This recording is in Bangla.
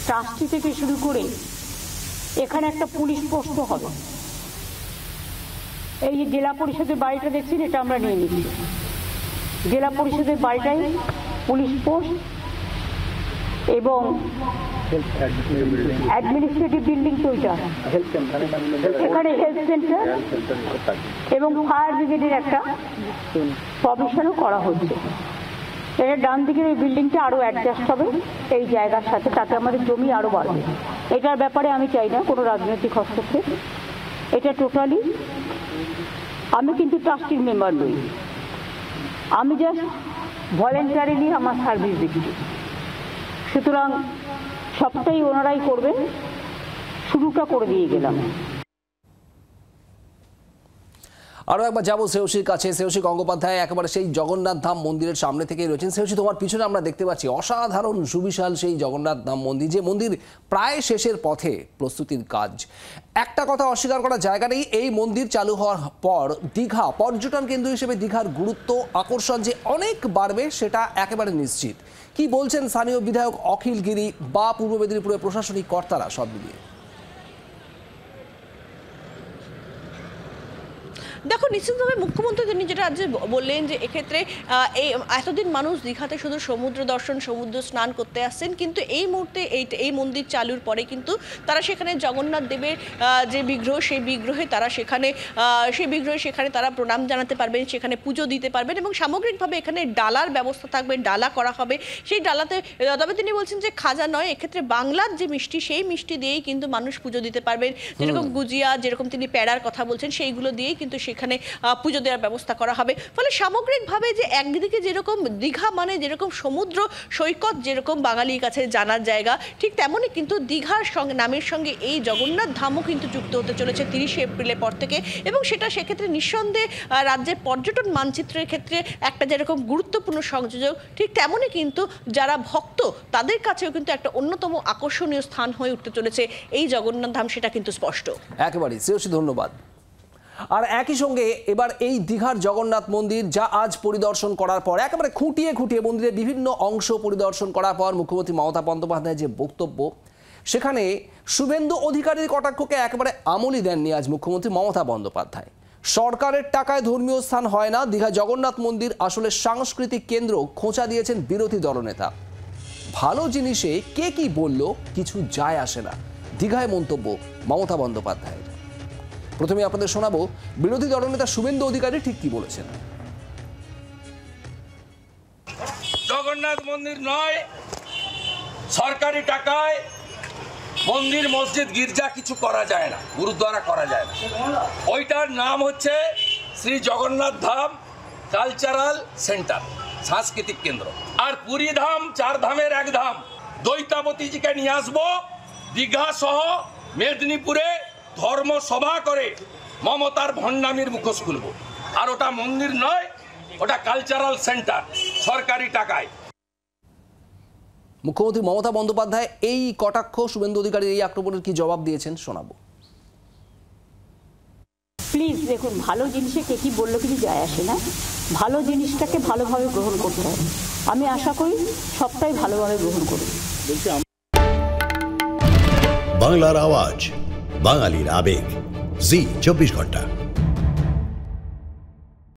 ট্রাস্টি থেকে শুরু করে এখানে একটা পুলিশ পোস্ট হবে। এই যে জেলা পরিষদের বাড়িটা দেখছেন, এটা আমরা নিয়ে নিচ্ছি। জেলা পরিষদের বাড়িটাই পুলিশ পোস্ট এবং অ্যাডমিনিস্ট্রেটিভ বিল্ডিং তো ওইটা, এখানে হেলথ সেন্টার এবং ফায়ার ব্রিগেডের একটা প্রভিশনও করা হচ্ছে। এটা ডান দিকের এই বিল্ডিংটা আরও অ্যাডজাস্ট হবে এই জায়গার সাথে, তাতে আমাদের জমি আরও বাড়বে। এটার ব্যাপারে আমি চাই না কোনো রাজনৈতিক হস্তক্ষেপ। এটা টোটালি, আমি কিন্তু ট্রাস্টির মেম্বার নই, আমি জাস্ট ভলেন্টারিলি আমার সার্ভিস দিচ্ছি। সুতরাং সবটাই ওনারাই করবেন, শুরুটা করে দিয়ে গেলাম। আরও একবার যাবো শ্রেয়সীর কাছে। শ্রেয়সী গঙ্গোপাধ্যায় একেবারে সেই জগন্নাথ ধাম মন্দিরের সামনে থেকেই রয়েছেন। শ্রেয়সী, তোমার পিছনে আমরা দেখতে পাচ্ছি অসাধারণ সুবিশাল সেই জগন্নাথ ধাম মন্দির, যে মন্দির প্রায় শেষের পথে প্রস্তুতির কাজ। একটা কথা অস্বীকার করার জায়গা নেই, এই মন্দির চালু হওয়ার পর দীঘা পর্যটন কেন্দ্র হিসেবে দীঘার গুরুত্ব আকর্ষণ যে অনেক বাড়বে সেটা একেবারে নিশ্চিত। কি বলছেন স্থানীয় বিধায়ক অখিল গিরি বা পূর্ব মেদিনীপুরের প্রশাসনিক কর্তারা সব মিলিয়ে? দেখো, নিশ্চিতভাবে মুখ্যমন্ত্রী তিনি যেটা আজ বললেন যে এক্ষেত্রে এই এতদিন মানুষ দীঘাতে শুধু সমুদ্র দর্শন, সমুদ্র স্নান করতে আসছেন, কিন্তু এই মুহূর্তে এই মন্দির চালুর পরে কিন্তু তারা সেখানে জগন্নাথ দেবের যে বিগ্রহ, সেই বিগ্রহে তারা সেখানে তারা প্রণাম জানাতে পারবেন, সেখানে পুজো দিতে পারবেন এবং সামগ্রিকভাবে এখানে ডালার ব্যবস্থা থাকবে, ডালা করা হবে সেই ডালাতে। তবে তিনি বলছেন যে খাজা নয়, এক্ষেত্রে বাংলার যে মিষ্টি, সেই মিষ্টি দিয়েই কিন্তু মানুষ পুজো দিতে পারবেন। যেরকম গুজিয়া, যেরকম তিনি প্যাড়ার কথা বলছেন, সেইগুলো দিয়েই কিন্তু সেখানে পুজো দেওয়ার ব্যবস্থা করা হবে। ফলে সামগ্রিকভাবে যে একদিকে যেরকম দীঘা মানে যেরকম সমুদ্র সৈকত, যেরকম বাঙালির কাছে জানার জায়গা, ঠিক তেমনই কিন্তু দীঘার সঙ্গে নামের সঙ্গে এই জগন্নাথ ধামও কিন্তু যুক্ত হতে চলেছে 30 এপ্রিলের পর থেকে। এবং সেটা সেক্ষেত্রে নিঃসন্দেহে রাজ্যের পর্যটন মানচিত্রের ক্ষেত্রে একটা যেরকম গুরুত্বপূর্ণ সংযোজক, ঠিক তেমনই কিন্তু যারা ভক্ত তাদের কাছেও কিন্তু একটা অন্যতম আকর্ষণীয় স্থান হয়ে উঠতে চলেছে এই জগন্নাথ ধাম, সেটা কিন্তু স্পষ্ট। একেবারেই শ্রেয়সী, ধন্যবাদ। আর একই সঙ্গে এবার এই দীঘার জগন্নাথ মন্দির যা আজ পরিদর্শন করার পর, একেবারে খুঁটিয়ে খুঁটিয়ে মন্দিরের বিভিন্ন অংশ পরিদর্শন করার পর মুখ্যমন্ত্রী মমতা বন্দ্যোপাধ্যায়ের যে বক্তব্য, সেখানে শুভেন্দু অধিকারীর কটাক্ষকে একেবারে আমলই দেননি আজ মুখ্যমন্ত্রী মমতা বন্দ্যোপাধ্যায়। সরকারের টাকায় ধর্মীয় স্থান হয় না, দীঘা জগন্নাথ মন্দির আসলে সাংস্কৃতিক কেন্দ্র খোঁচা দিয়েছেন বিরোধী দলনেতা। ভালো জিনিসে কে কি বলল কিছু যায় আসে না, দীঘায় মন্তব্য মমতা বন্দ্যোপাধ্যায়ের। প্রথমে আপনাদের শোনাবো বিরোধী দলনেতা শুভেন্দু অধিকারী ঠিক কি বলেছেন। জগন্নাথ মন্দির নয়, সরকারি টাকায় মন্দির, মসজিদ, গির্জা কিছু করা যায় না, গুরুদ্বারা করা যায় না। ওইটার নাম হচ্ছে শ্রী জগন্নাথ ধাম কালচারাল সেন্টার, সাংস্কৃতিক কেন্দ্র। আর পুরী ধাম 4 ধামের 1 ধাম দৈতাবতীজিকে নিয়ে আসবো, দীঘা সহ মেদিনীপুরে ধর্মসভা করে মমতার ভণ্ডামির মুখোশ খুলব। আর ওটা মন্দির নয়, ওটা কালচারাল সেন্টার, সরকারি টাকায়। মুখ্যমন্ত্রী মমতা বন্দ্যোপাধ্যায় এই কটাক্ষ, শুভেন্দু অধিকারীর এই আক্রমণের কি জবাব দিয়েছেন শোনাবো। প্লিজ দেখুন, ভালো জিনিসে কে কি বললো কিছু যায় আসে না, ভালো জিনিসটাকে ভালোভাবে গ্রহণ করতে হবে। আমি আশা করি সবটাই ভালোভাবে গ্রহণ করুন। বাংলার আওয়াজ, বাঙালির আবেগ, জি 24 ঘন্টা।